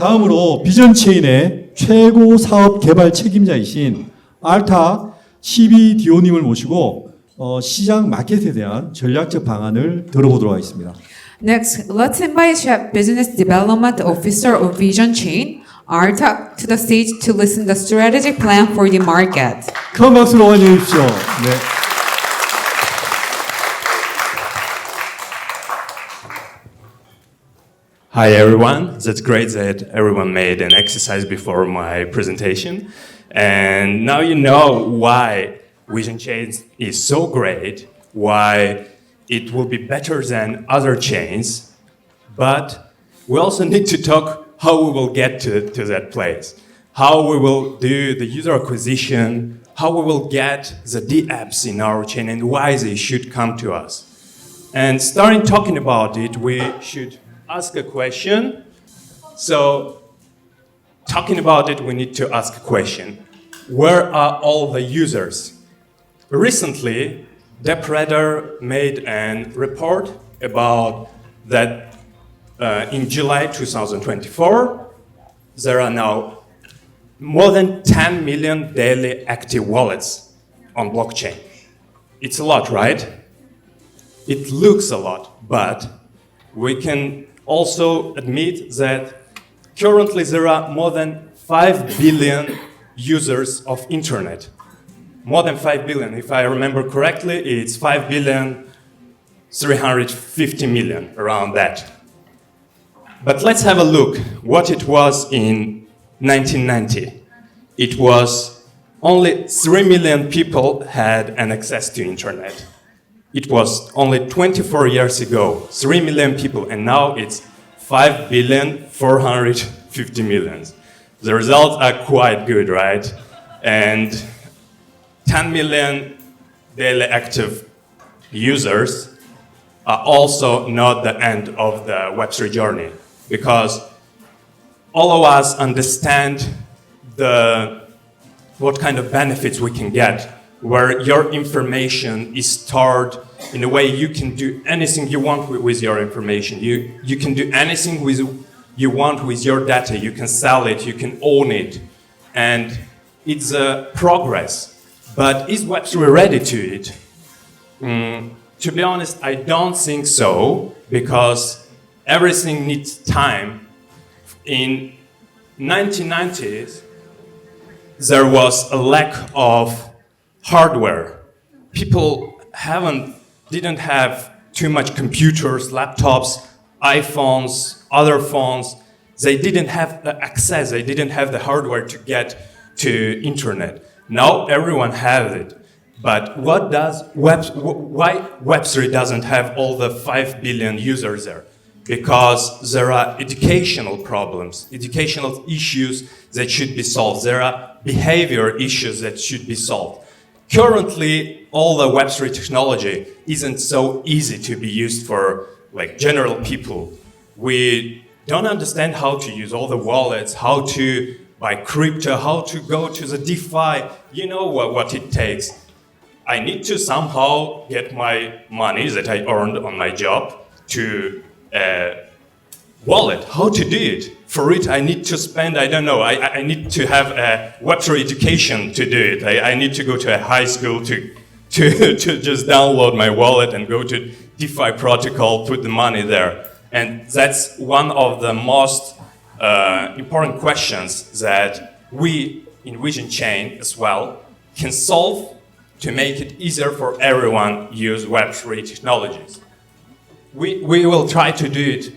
다음으로 비전체인의 최고 사업 개발 책임자이신 알타 CBDO님을 모시고 시장 마켓에 대한 전략적 방안을 들어보도록 하겠습니다. Next, let's invite Chief Business Development Officer of Vision Chain, Arta, to the stage to listen the strategic plan for the market. 큰 박수로 환영해 주십시오. 네. Hi everyone, that's great that everyone made an exercise before my presentation. And now you know why Vision Chain is so great, why it will be better than other chains, but we also need to talk how we will get to that place, how we will do the user acquisition, how we will get the D-apps in our chain and why they should come to us. And starting talking about it, we should ask a question. So, talking about it, we need to ask a question. Where are all the users? Recently, DeepRadar made a report about that in July 2024, there are now more than 10 million daily active wallets on blockchain. It's a lot, right? It looks a lot, but we can also admit that currently there are more than 5 billion users of internet. More than 5 billion. If I remember correctly, it's 5 billion 350 million, around that. But let's have a look what it was in 1990. It was only 3 million people had an access to internet. It was only 24 years ago, 3 million people, and now it's 5 billion 450 million. The results are quite good, right? And 10 million daily active users are also not the end of the Web3 journey, because all of us understand what kind of benefits we can get, where your information is stored in a way you can do anything you want with your information. You can do anything you want with your data. You can sell it, you can own it. And it's a progress. But is Web3 ready to it? To be honest, I don't think so, because everything needs time. In 1990s, there was a lack of hardware. People didn't have too much computers, laptops, iPhones, other phones. They didn't have the access, they didn't have the hardware to get to internet. Now everyone has it. But why Web3 doesn't have all the 5 billion users there? Because there are educational problems, educational issues that should be solved. There are behavior issues that should be solved. Currently, all the Web3 technology isn't so easy to be used for general people. We don't understand how to use all the wallets, how to buy crypto, how to go to the DeFi. You know what it takes. I need to somehow get my money that I earned on my job to a wallet. How to do it? For it, I need to spend, I don't know, I need to have a Web3 education to do it. I need to go to a high school to just download my wallet and go to DeFi protocol, put the money there. And that's one of the most important questions that we in Vision Chain as well can solve to make it easier for everyone to use Web3 technologies. We will try to do it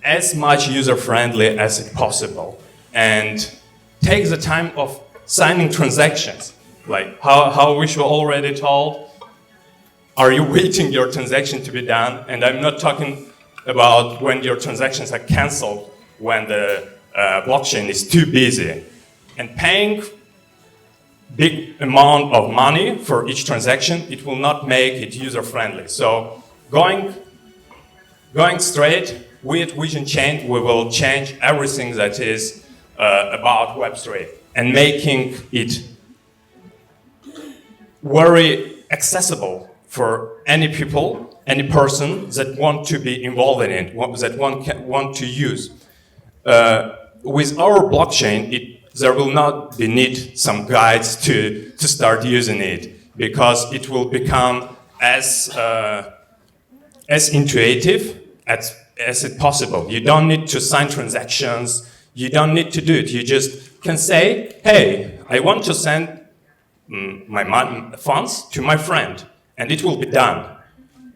as much user-friendly as possible and take the time of signing transactions. Like how we were already told, are you waiting your transaction to be done? And I'm not talking about when your transactions are canceled, when the blockchain is too busy. And paying big amount of money for each transaction, it will not make it user-friendly. So going straight with Vision Chain, we will change everything that is about Web3 and making it very accessible for any people, any person that want to be involved in it, that want to use. with our blockchain, there will not be need some guides to start using it, because it will become as intuitive as it possible. You don't need to sign transactions. You don't need to do it. You just can say, hey, I want to send my funds to my friend, and it will be done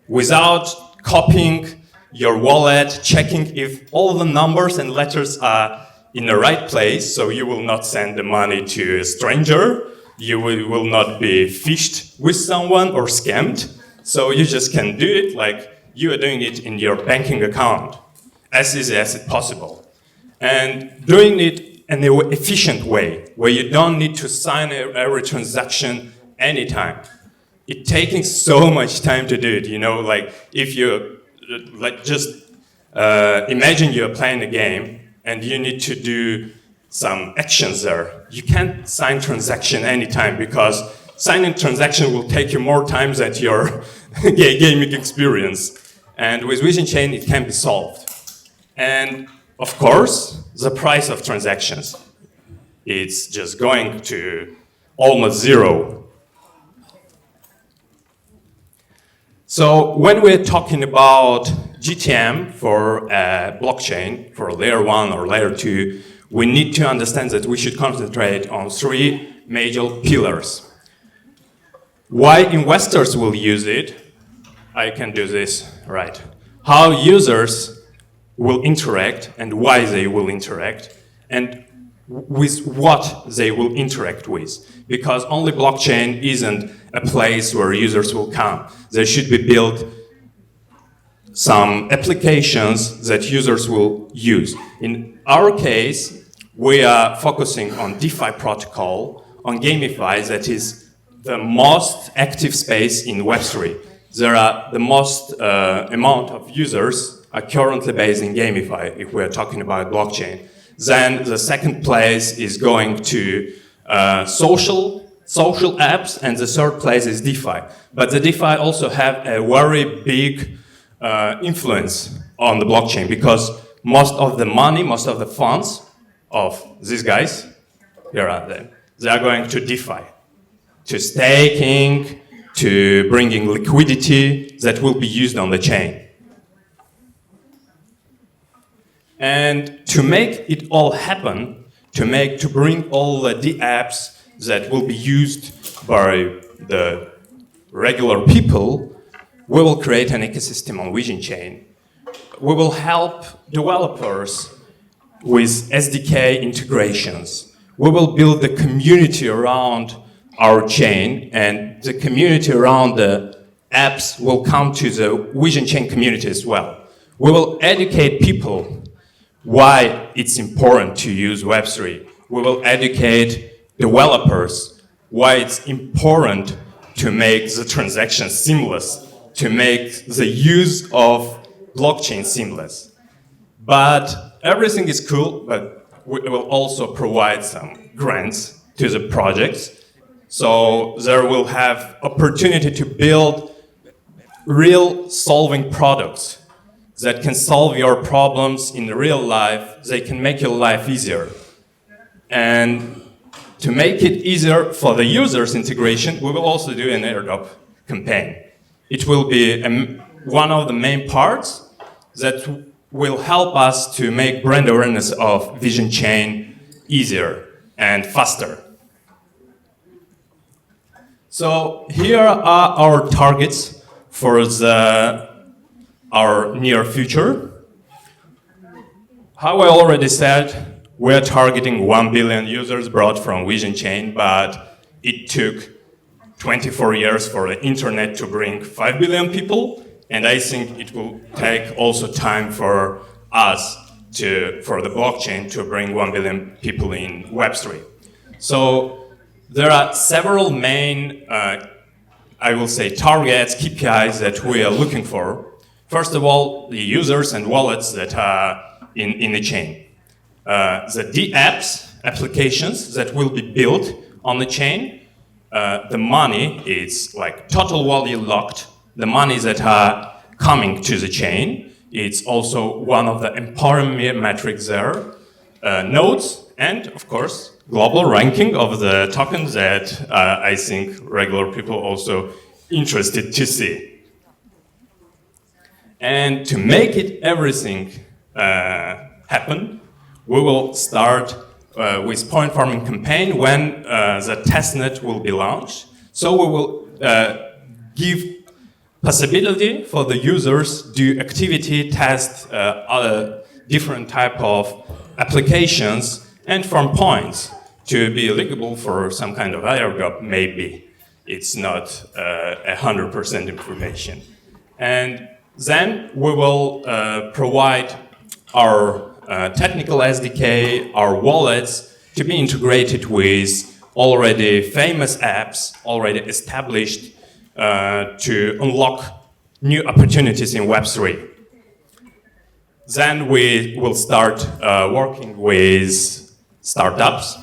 without copying your wallet, checking if all the numbers and letters are in the right place, so you will not send the money to a stranger, you will not be phished with someone or scammed. So you just can do it like you are doing it in your banking account, as easy as it possible. And doing it in an efficient way, where you don't need to sign every transaction anytime. It's taking so much time to do it, you know, like if you, like just imagine you're playing a game and you need to do some actions there. You can't sign transaction anytime, because signing transaction will take you more time than your gaming experience. And with Vision Chain, it can be solved. And of course, the price of transactions, it's just going to almost zero. So when we're talking about GTM for blockchain, for layer 1 or layer 2, we need to understand that we should concentrate on 3 major pillars. Why investors will use it? I can do this, right. How users will interact and why they will interact, and with what they will interact with. Because only blockchain isn't a place where users will come. There should be built some applications that users will use. In our case, we are focusing on DeFi protocol, on GameFi, that is the most active space in Web3. There are the most amount of users are currently based in GameFi, if we're talking about blockchain. Then the second place is going to social apps, and the third place is DeFi. But the DeFi also have a very big influence on the blockchain, because most of the money, most of the funds of these guys, here are them, they are going to DeFi, to staking, to bringing liquidity that will be used on the chain. And to make it all happen, to bring all the apps that will be used by the regular people, we will create an ecosystem on Vision Chain. We will help developers with SDK integrations. We will build the community around our chain, and the community around the apps will come to the Vision Chain community as well. We will educate people why it's important to use Web3. We will educate developers why it's important to make the transaction seamless, to make the use of blockchain seamless. But everything is cool, but we will also provide some grants to the projects. So there will have opportunity to build real solving products that can solve your problems in real life. They can make your life easier. And to make it easier for the users integration, we will also do an airdrop campaign. It will be one of the main parts that will help us to make brand awareness of Vision Chain easier and faster. So here are our targets for our near future. How I already said, we're targeting 1 billion users brought from Vision Chain, but it took 24 years for the internet to bring 5 billion people, and I think it will take also time for us for the blockchain to bring 1 billion people in Web3. So there are several main, I will say, targets, KPIs that we are looking for. First of all, the users and wallets that are in the chain. The DApps applications that will be built on the chain. The money is like total value locked. The money that are coming to the chain. It's also one of the empowerment metrics there. nodes, and of course, global ranking of the tokens that I think regular people also interested to see. And to make it everything happen, we will start with point farming campaign when the testnet will be launched. So we will give possibility for the users do activity test other different type of applications and farm points to be eligible for some kind of airdrop. Maybe it's not 100% information. And then we will provide our technical SDK, our wallets, to be integrated with already famous apps, already established to unlock new opportunities in Web3. Then we will start working with startups,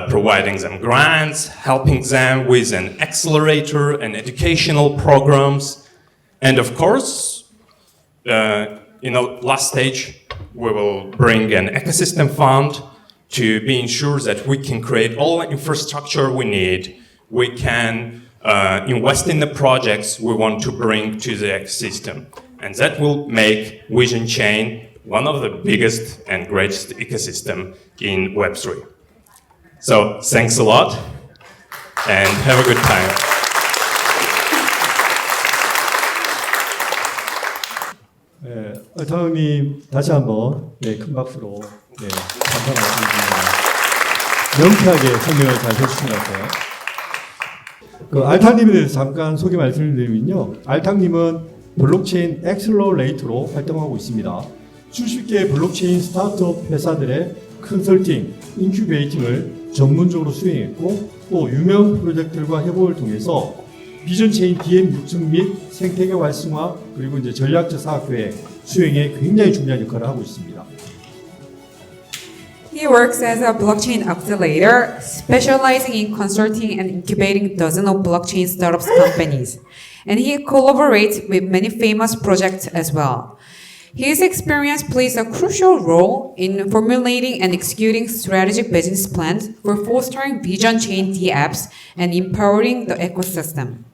providing them grants, helping them with an accelerator and educational programs. And of course, last stage, we will bring an ecosystem fund to be ensured that we can create all the infrastructure we need. We can invest in the projects we want to bring to the ecosystem. And that will make Vision Chain one of the biggest and greatest ecosystem in Web3. So thanks a lot and have a good time. 네, 알타님 다시 한번 큰 박수로 감사 말씀드립니다. 명쾌하게 설명을 잘 해주신 것 같아요. 그 알타님에 대해서 잠깐 소개 말씀드리면요. 알타님은 블록체인 엑셀러레이터로 활동하고 있습니다. 수십 개의 블록체인 스타트업 회사들의 컨설팅, 인큐베이팅을 전문적으로 수행했고 또 유명 프로젝트들과 협업을 통해서 비전체인 DM 육성 및 생태계 활성화 그리고 이제 전략적 사업 계획 수행에 굉장히 중요한 역할을 하고 있습니다. He works as a blockchain accelerator, specializing in consulting and incubating dozens of blockchain startups companies. And he collaborates with many famous projects as well. His experience plays a crucial role in formulating and executing strategic business plans for fostering Vision Chain D apps and empowering the ecosystem.